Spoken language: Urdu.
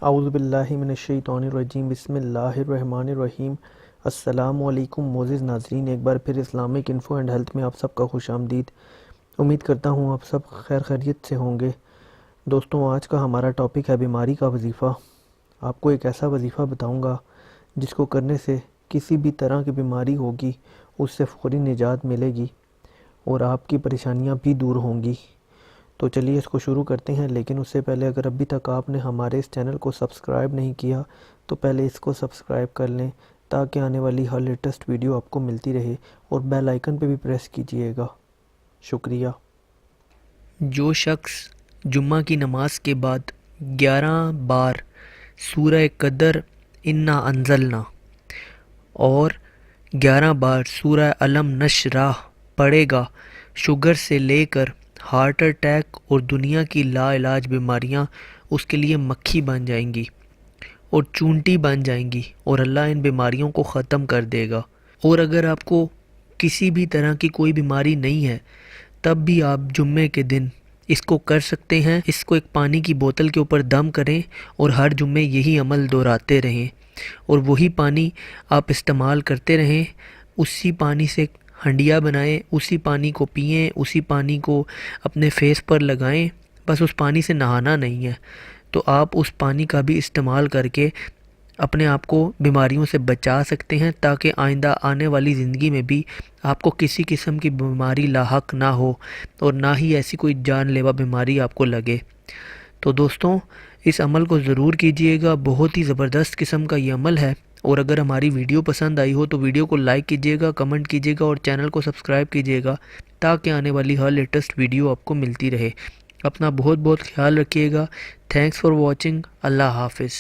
اعوذ باللہ من الشیطان الرجیم، بسم اللہ الرحمن الرحیم۔ السلام علیکم معزز ناظرین، ایک بار پھر اسلامک انفو اینڈ ہیلتھ میں آپ سب کا خوش آمدید۔ امید کرتا ہوں آپ سب خیر خیریت سے ہوں گے۔ دوستوں، آج کا ہمارا ٹاپک ہے بیماری کا وظیفہ۔ آپ کو ایک ایسا وظیفہ بتاؤں گا جس کو کرنے سے کسی بھی طرح کی بیماری ہوگی اس سے فوری نجات ملے گی اور آپ کی پریشانیاں بھی دور ہوں گی۔ تو چلیے اس کو شروع کرتے ہیں، لیکن اس سے پہلے اگر ابھی تک آپ نے ہمارے اس چینل کو سبسکرائب نہیں کیا تو پہلے اس کو سبسکرائب کر لیں تاکہ آنے والی ہر لیٹسٹ ویڈیو آپ کو ملتی رہے، اور بیل آئیکن پہ بھی پریس کیجئے گا۔ شکریہ۔ جو شخص جمعہ کی نماز کے بعد 11 بار سورہ قدر انا انزلنا اور 11 بار سورہ علم نشرح پڑھے گا، شوگر سے لے کر ہارٹ اٹیک اور دنیا کی لا علاج بیماریاں اس کے لیے مکھی بن جائیں گی اور چونٹی بن جائیں گی، اور اللہ ان بیماریوں کو ختم کر دے گا۔ اور اگر آپ کو کسی بھی طرح کی کوئی بیماری نہیں ہے تب بھی آپ جمعے کے دن اس کو کر سکتے ہیں۔ اس کو ایک پانی کی بوتل کے اوپر دم کریں اور ہر جمعے یہی عمل دہراتے رہیں، اور وہی پانی آپ استعمال کرتے رہیں۔ اسی پانی سے ہنڈیا بنائیں، اسی پانی کو پئیں، اسی پانی کو اپنے فیس پر لگائیں۔ بس اس پانی سے نہانا نہیں ہے، تو آپ اس پانی کا بھی استعمال کر کے اپنے آپ کو بیماریوں سے بچا سکتے ہیں، تاکہ آئندہ آنے والی زندگی میں بھی آپ کو کسی قسم کی بیماری لاحق نہ ہو اور نہ ہی ایسی کوئی جان لیوا بیماری آپ کو لگے۔ تو دوستوں، اس عمل کو ضرور کیجئے گا، بہت ہی زبردست قسم کا یہ عمل ہے۔ اور اگر ہماری ویڈیو پسند آئی ہو تو ویڈیو کو لائک کیجئے گا، کمنٹ کیجئے گا اور چینل کو سبسکرائب کیجئے گا تاکہ آنے والی ہر لیٹسٹ ویڈیو آپ کو ملتی رہے۔ اپنا بہت بہت خیال رکھیے گا۔ Thanks for watching. اللہ حافظ۔